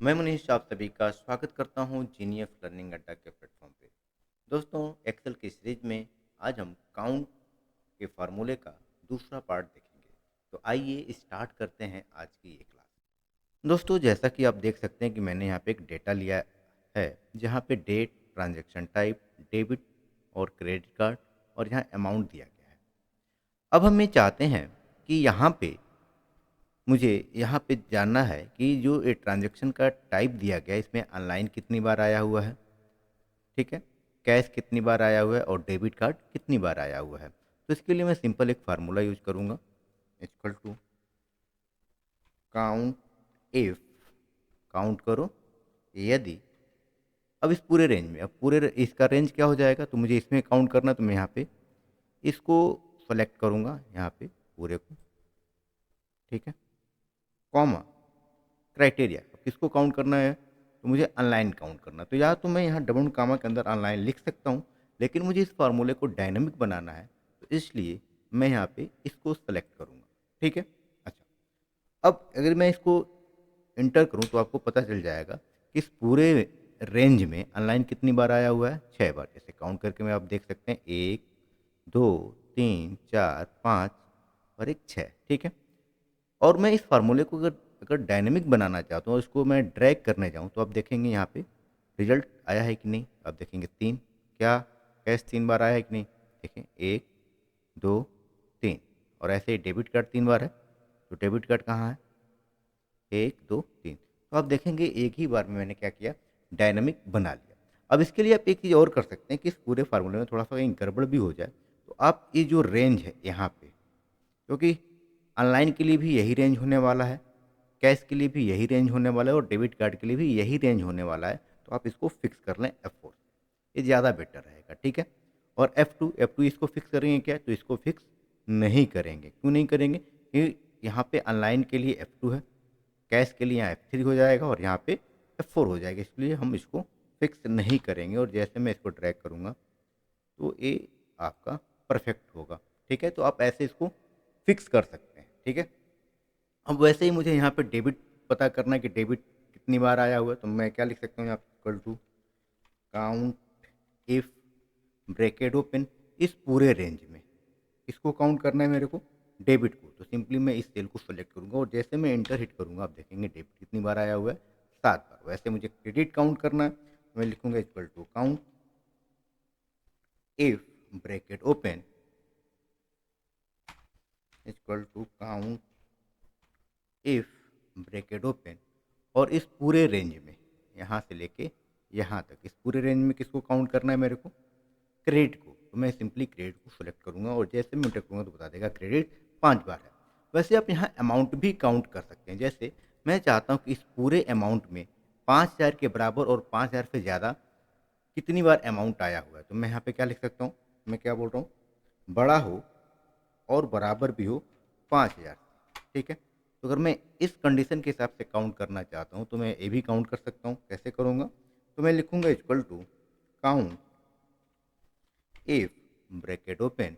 मैं मनीष आप सभी का स्वागत करता हूं जीनियस लर्निंग अड्डा के प्लेटफॉर्म पे। दोस्तों, एक्सेल की सीरीज में आज हम काउंट के फार्मूले का दूसरा पार्ट देखेंगे। तो आइए स्टार्ट करते हैं आज की ये क्लास। दोस्तों, जैसा कि आप देख सकते हैं कि मैंने यहाँ पे एक डेटा लिया है, जहाँ पे डेट, ट्रांजैक्शन टाइप, डेबिट और क्रेडिट कार्ड और यहाँ अमाउंट दिया गया है। अब हम ये चाहते हैं कि मुझे यहाँ पे जानना है कि जो ये ट्रांजैक्शन का टाइप दिया गया है, इसमें ऑनलाइन कितनी बार आया हुआ है, ठीक है, कैश कितनी बार आया हुआ है और डेबिट कार्ड कितनी बार आया हुआ है। तो इसके लिए मैं सिंपल एक फार्मूला यूज करूँगा, equal to count if, count करो यदि। अब इस पूरे रेंज में, अब इसका रेंज क्या हो जाएगा, तो मुझे इसमें काउंट करना, तो मैं यहाँ पे इसको सेलेक्ट करूँगा, यहाँ पे पूरे को, ठीक है, कॉमा क्राइटेरिया। किसको काउंट करना है, तो मुझे ऑनलाइन काउंट करना। तो या तो मैं यहाँ डबल कामा के अंदर ऑनलाइन लिख सकता हूँ, लेकिन मुझे इस फार्मूले को डायनेमिक बनाना है, तो इसलिए मैं यहाँ पे इसको सेलेक्ट करूँगा, ठीक है। अच्छा, अब अगर मैं इसको इंटर करूँ तो आपको पता चल जाएगा कि इस पूरे रेंज में ऑनलाइन कितनी बार आया हुआ है, 6 बार। जैसे काउंट करके मैं आप देख सकते हैं, 1 2 3 4 5 और एक 6, ठीक है। और मैं इस फार्मूले को अगर अगर डायनेमिक बनाना चाहता हूँ, इसको मैं ड्रैग करने जाऊँ, तो आप देखेंगे यहाँ पे रिजल्ट आया है कि नहीं। आप देखेंगे 3, क्या कैश 3 बार आया है कि नहीं। देखें 1 2 3, और ऐसे ही डेबिट कार्ड 3 बार है, तो डेबिट कार्ड कहाँ है, 1 2 3। तो आप देखेंगे एक ही बार में मैंने क्या किया, डायनेमिक बना लिया। अब इसके लिए आप एक चीज़ और कर सकते हैं कि इस पूरे फार्मूले में थोड़ा सा कहीं गड़बड़ भी हो जाए, तो आप ये जो रेंज है यहाँ पे, क्योंकि ऑनलाइन के लिए भी यही रेंज होने वाला है, कैश के लिए भी यही रेंज होने वाला है और डेबिट कार्ड के लिए भी यही रेंज होने वाला है, तो आप इसको फिक्स कर लें F4, ये ज़्यादा बेटर रहेगा, ठीक है। और F2 इसको फिक्स करेंगे क्या, तो इसको फिक्स नहीं करेंगे। क्यों नहीं करेंगे, कि यहाँ पे ऑनलाइन के लिए F2 है, कैश के लिए यहाँ F3 हो जाएगा और यहाँ पे F4 हो जाएगा, इसलिए हम इसको फिक्स नहीं करेंगे। और जैसे मैं इसको ट्रैक करूँगा, तो ये आपका परफेक्ट होगा, ठीक है। तो आप ऐसे इसको फिक्स कर सकते हैं, ठीक है। अब वैसे ही मुझे यहाँ पे डेबिट पता करना है कि डेबिट कितनी बार आया हुआ है, तो मैं क्या लिख सकता हूँ यहाँ पे, equal to count if, bracket open, इस पूरे रेंज में इसको काउंट करना है मेरे को, डेबिट को। तो सिंपली मैं इस सेल को सेलेक्ट करूँगा और जैसे मैं एंटर हिट करूँगा, आप देखेंगे डेबिट कितनी बार आया हुआ है, 7 बार। वैसे मुझे क्रेडिट काउंट करना है, तो मैं लिखूँगा equal to count if, bracket open, equal to count if, bracket open, और इस पूरे रेंज में यहाँ से लेके यहाँ तक, इस पूरे रेंज में किसको काउंट करना है मेरे को, क्रेडिट को। तो मैं सिंपली क्रेडिट को सेलेक्ट करूँगा और जैसे मैं इंटर करूँगा तो बता देगा क्रेडिट 5 बार है। वैसे आप यहाँ अमाउंट भी काउंट कर सकते हैं। जैसे मैं चाहता हूँ कि इस पूरे अमाउंट में 5,000 के बराबर और 5,000 से ज़्यादा कितनी बार अमाउंट आया हुआ है, तो मैं यहाँ पे क्या लिख सकता हूँ, मैं क्या बोल रहा हूँ, बड़ा हो और बराबर भी हो 5,000, ठीक है। तो अगर मैं इस कंडीशन के हिसाब से काउंट करना चाहता हूँ, तो मैं ये भी काउंट कर सकता हूँ। कैसे करूँगा, तो मैं लिखूँगा equal to count if, bracket open,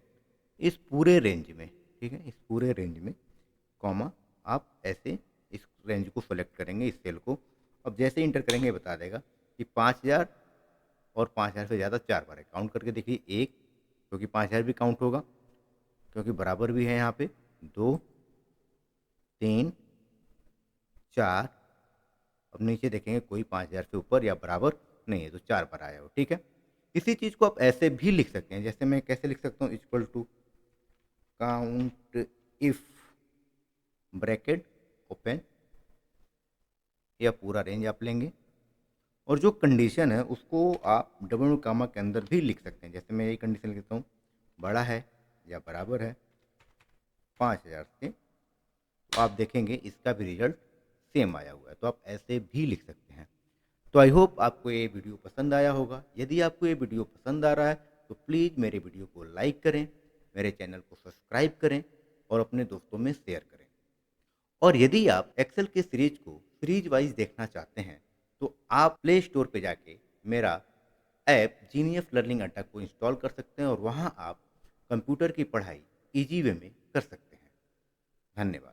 इस पूरे रेंज में, ठीक है, इस पूरे रेंज में, कॉमा, आप ऐसे इस रेंज को सेलेक्ट करेंगे, इस सेल को। अब जैसे इंटर करेंगे बता देगा कि 5,000 और 5,000 से ज़्यादा 4 बार है। काउंट करके देखिए, एक, क्योंकि 5,000 भी काउंट होगा, क्योंकि बराबर भी है यहाँ पे, 2 3 4। अब नीचे देखेंगे कोई 5,000 से ऊपर या बराबर नहीं है, तो 4 बार आया हो, ठीक है। इसी चीज़ को आप ऐसे भी लिख सकते हैं। जैसे मैं कैसे लिख सकता हूँ, equal to count if, bracket open, या पूरा रेंज आप लेंगे और जो कंडीशन है उसको आप डबल कामा के अंदर भी लिख सकते हैं। जैसे मैं यही कंडीशन लिखता हूँ, बड़ा है या बराबर है 5,000 से, तो आप देखेंगे इसका भी रिजल्ट सेम आया हुआ है। तो आप ऐसे भी लिख सकते हैं। तो आई होप आपको ये वीडियो पसंद आया होगा। यदि आपको ये वीडियो पसंद आ रहा है, तो प्लीज़ मेरे वीडियो को लाइक करें, मेरे चैनल को सब्सक्राइब करें और अपने दोस्तों में शेयर करें। और यदि आप एक्सेल के सीरीज को सीरीज वाइज देखना चाहते हैं, तो आप प्ले स्टोर पे जाके मेरा ऐप जीनियस लर्निंग अड्डा को इंस्टॉल कर सकते हैं और वहाँ आप कंप्यूटर की पढ़ाई ईजी वे में कर सकते हैं। धन्यवाद।